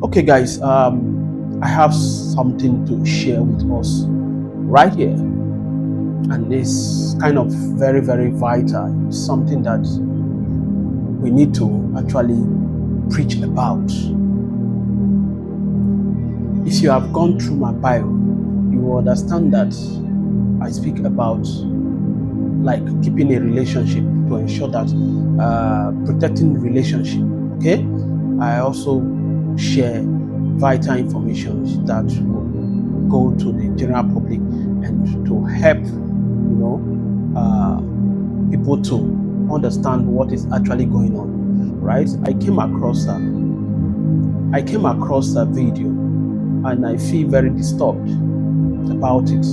Okay, guys, I have something to share with us right here, and it's kind of very, very vital. It's something that we need to actually preach about. If you have gone through my bio, you will understand that I speak about like keeping a relationship to ensure that protecting the relationship. Okay, I also share vital information that will go to the general public and to help people to understand what is actually going on. Right? I came across a video and I feel very disturbed about it.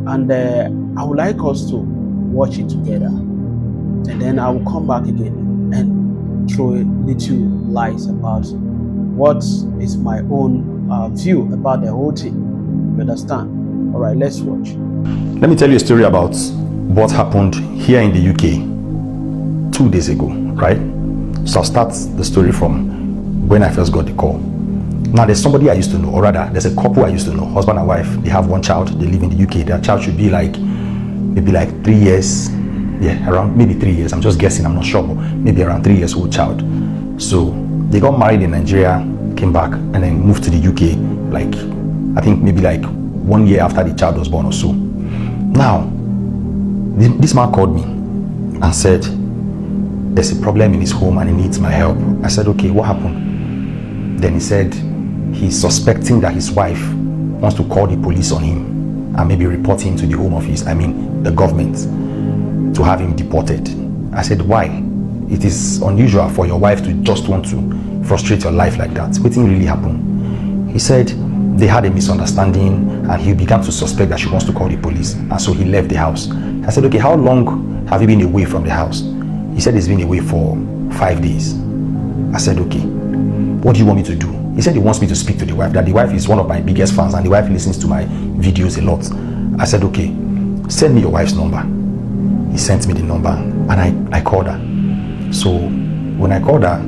And I would like us to watch it together, and then I will come back again and throw a little light about what is my own view about the whole thing. You understand? All right, let's watch. Let me tell you a story about what happened here in the UK 2 days ago, right? So I'll start the story from when I first got the call. Now, there's somebody I used to know, or rather, there's a couple I used to know, husband and wife. They have one child. They live in the UK. Their child should be maybe 3 years. Yeah, around maybe 3 years. I'm just guessing. I'm not sure, but maybe around 3 years old child. So they got married in Nigeria, came back, and then moved to the UK. I think maybe 1 year after the child was born or so. Now, this man called me and said, "There's a problem in his home and he needs my help." I said, "Okay, what happened?" Then he said he's suspecting that his wife wants to call the police on him and maybe report him to the Home Office, the government, to have him deported. I said, "Why? It is unusual for your wife to just want to frustrate your life like that. What really happened?" He said they had a misunderstanding and he began to suspect that she wants to call the police, and so he left the house. I said, "Okay, how long have you been away from the house?" He said he's been away for 5 days. I said, "Okay, what do you want me to do?" He said he wants me to speak to the wife, that the wife is one of my biggest fans and the wife listens to my videos a lot. I said, "Okay, send me your wife's number." He sent me the number and I called her. So when I called her,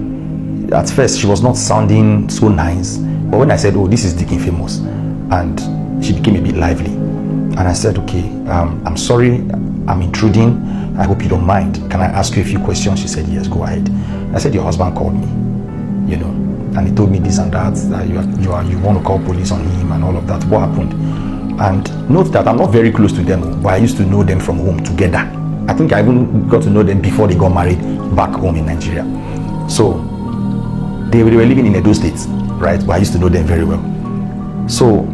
at first she was not sounding so nice, but when I said, "Oh, this is Dick Infamous," and she became a bit lively. And I said, "Okay, I'm sorry, I'm intruding. I hope you don't mind. Can I ask you a few questions?" She said, "Yes, go ahead." I said, "Your husband called me, and he told me this and that you want to call police on him and all of that. What happened?" And note that I'm not very close to them, but I used to know them from home together. I think I even got to know them before they got married back home in Nigeria. So they were living in Edo State, right? But I used to know them very well. So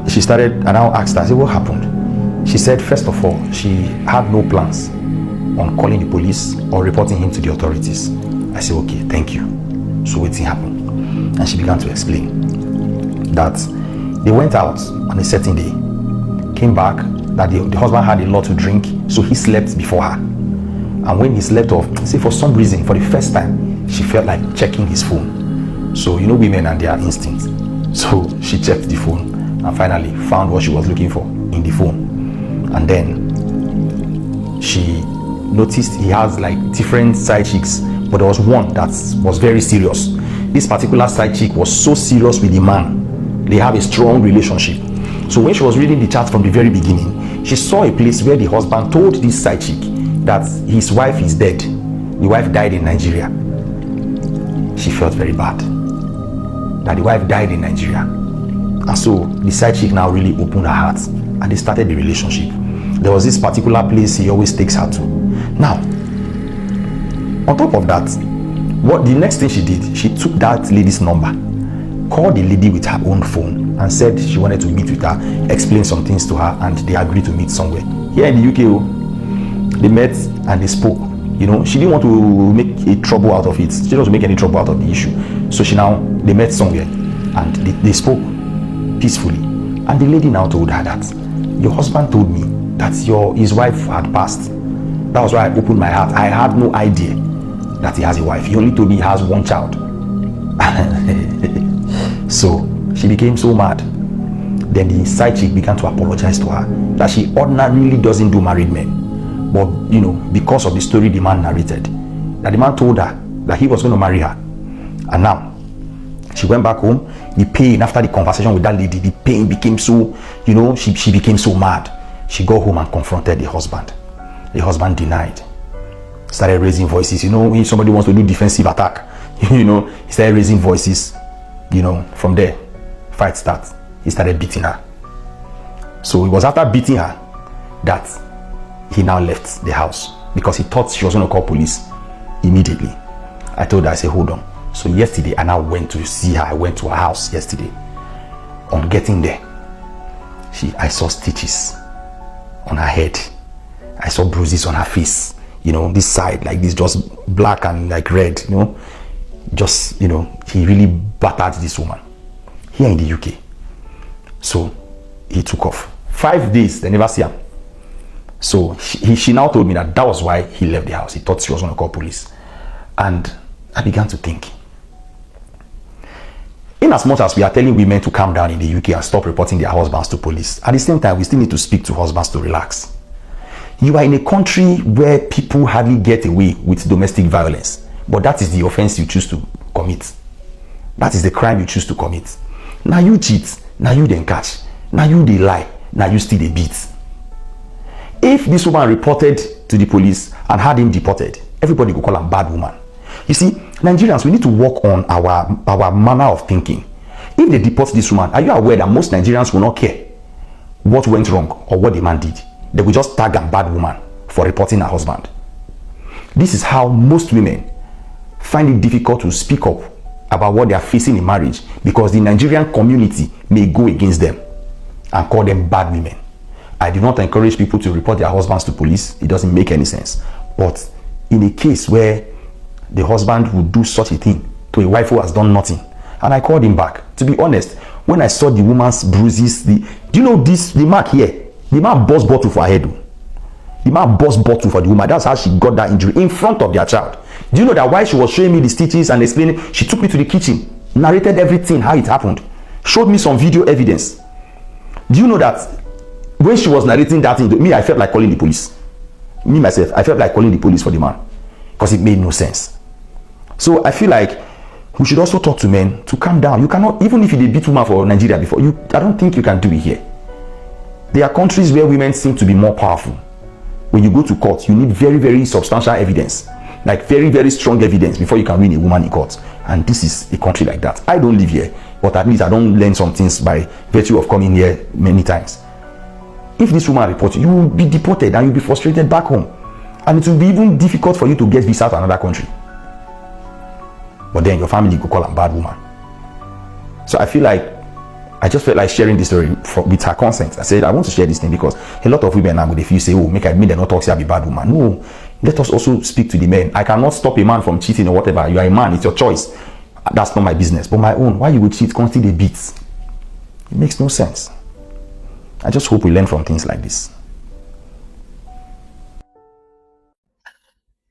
she started, and I asked her, I said, "What happened?" She said, first of all, she had no plans on calling the police or reporting him to the authorities. I said, "Okay, thank you." So what happened? And she began to explain that they went out on a certain day, came back, that the husband had a lot to drink, so he slept before her. And when he slept off, see, for some reason, for the first time, she felt like checking his phone. So women and their instincts. So she checked the phone and finally found what she was looking for in the phone. And then she noticed he has different side chicks, but there was one that was very serious. This particular side chick was so serious with the man. They have a strong relationship. So when she was reading the chat from the very beginning, she saw a place where the husband told this side chick that his wife is dead. The wife died in Nigeria. She felt very bad that the wife died in Nigeria. And so the side chick now really opened her heart and they started the relationship. There was this particular place he always takes her to. Now, on top of that, what the next thing she did, she took that lady's number, called the lady with her own phone and said she wanted to meet with her, explain some things to her, and they agreed to meet somewhere. Here in the UK, they met and they spoke. She didn't want to make a trouble out of it. She didn't want to make any trouble out of the issue. So they met somewhere and they spoke peacefully. And the lady now told her that, "Your husband told me that his wife had passed. That was why I opened my heart. I had no idea that he has a wife. He only told me he has one child." So she became so mad. Then the side chick began to apologize to her that she ordinarily doesn't do married men. But, because of the story the man narrated, that the man told her that he was going to marry her. And now, She went back home. The pain after the conversation with that lady, the pain became so, she became so mad. She got home and confronted the husband. The husband denied. Started raising voices. When somebody wants to do defensive attack, he started raising voices. From there, fight starts. He started beating her. So it was after beating her that he now left the house because he thought she was going to call police immediately. I told her, I said, hold on. So yesterday, I now went to see her. I went to her house yesterday. On getting there, I saw stitches on her head. I saw bruises on her face. This side, like this, just black and like red, he really battered this woman here in the UK. So he took off. 5 days, they never see him. So she now told me that was why he left the house. He thought she was going to call police. And I began to think, in as much as we are telling women to calm down in the UK and stop reporting their husbands to police, at the same time, we still need to speak to husbands to relax. You are in a country where people hardly get away with domestic violence, but that is the offense you choose to commit. That is the crime you choose to commit. Now you cheat, now you then catch, now you they lie, now you still they beat. If this woman reported to the police and had him deported, everybody would call her bad woman. You see, Nigerians, we need to work on our manner of thinking. If they deport this woman, are you aware that most Nigerians will not care what went wrong or what the man did? They will just tag a bad woman for reporting her husband. This is how most women find it difficult to speak up about what they are facing in marriage, because the Nigerian community may go against them and call them bad women. I do not encourage people to report their husbands to police. It doesn't make any sense. But in a case where the husband would do such a thing to a wife who has done nothing, and I called him back. To be honest, when I saw the woman's bruises, do you know this? The mark here, the man burst bottle for her head. The man burst bottle for the woman. That's how she got that injury in front of their child. Do you know that while she was showing me the stitches and explaining, she took me to the kitchen, narrated everything, how it happened, showed me some video evidence. Do you know that when she was narrating that thing to me, I felt like calling the police. Me, myself, I felt like calling the police for the man because it made no sense. So I feel like we should also talk to men to calm down. You cannot, even if you beat woman for Nigeria before, I don't think you can do it here. There are countries where women seem to be more powerful. When you go to court, you need very, very substantial evidence, like very, very strong evidence before you can win a woman in court. And this is a country like that. I don't live here, but at least I don't learn some things by virtue of coming here many times. If this woman reports you will be deported and you'll be frustrated back home. And it will be even difficult for you to get visa to another country. But then your family could call her a bad woman. So I just felt like sharing this story with her consent. I said, I want to share this thing because a lot of women now, if you say, oh, make them not talk, say I be bad woman. No, let us also speak to the men. I cannot stop a man from cheating or whatever. You are a man, it's your choice. That's not my business. But my own, why you would cheat constantly beats? It makes no sense. I just hope we learn from things like this.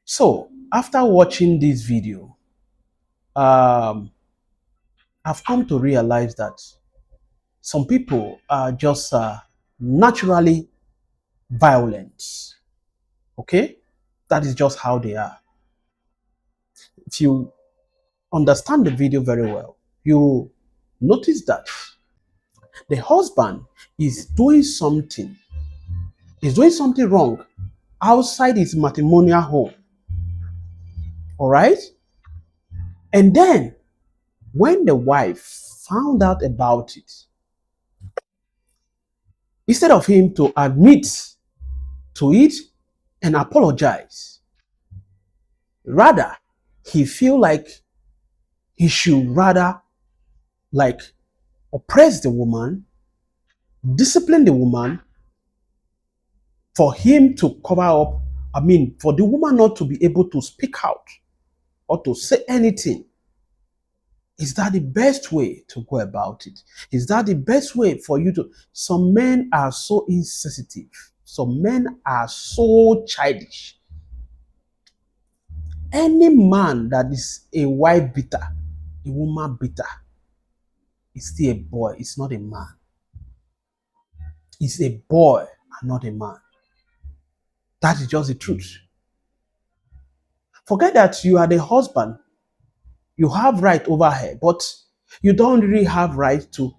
So, after watching this video, I've come to realize that some people are just naturally violent. Okay? That is just how they are. If you understand the video very well, you notice that the husband is doing something wrong outside his matrimonial home. All right? And then, when the wife found out about it, instead of him to admit to it and apologize, rather, he feel like he should rather like oppress the woman, discipline the woman, for him to cover up, for the woman not to be able to speak out or to say anything. Is that the best way to go about it? Is that the best way for you to? Some men are so insensitive. Some men are so childish. Any man that is a wife beater, a woman beater, is still a boy. It's not a man. It's a boy and not a man. That is just the truth. Forget that you are the husband. You have right over her, but You don't really have right to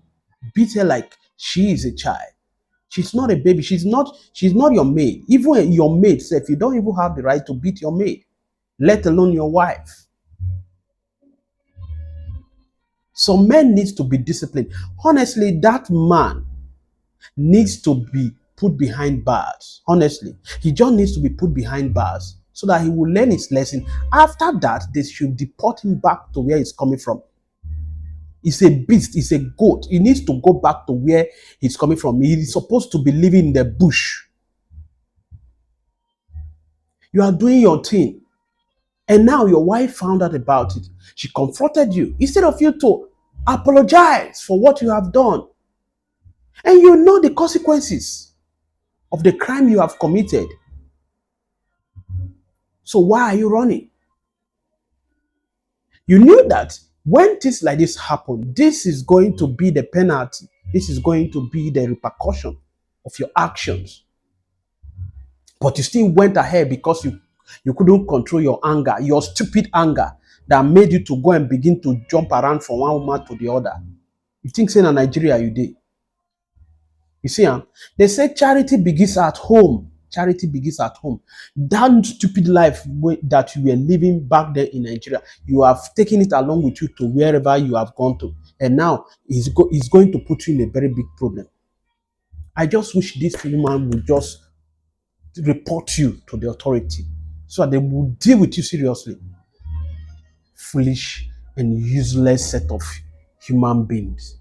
beat her like she is a child. She's not a baby. She's not your maid. Even your maid self, you don't even have the right to beat your maid, let alone your wife. So men needs to be disciplined. Honestly, that man needs to be put behind bars. Honestly, he just needs to be put behind bars so that he will learn his lesson. After that, they should deport him back to where he's coming from. He's a beast, he's a goat. He needs to go back to where he's coming from. He's supposed to be living in the bush. You are doing your thing. And now your wife found out about it. She confronted you. Instead of you to apologize for what you have done. And you know the consequences of the crime you have committed. So why are you running? You knew that when things like this happen, this is going to be the penalty. This is going to be the repercussion of your actions. But you still went ahead because you couldn't control your anger, your stupid anger that made you to go and begin to jump around from one woman to the other. You think saying in Nigeria you did. You see, they say charity begins at home. Charity begins at home. That stupid life that you were living back there in Nigeria, you have taken it along with you to wherever you have gone to. And now it's going to put you in a very big problem. I just wish this woman would just report you to the authority so that they will deal with you seriously. Foolish and useless set of human beings.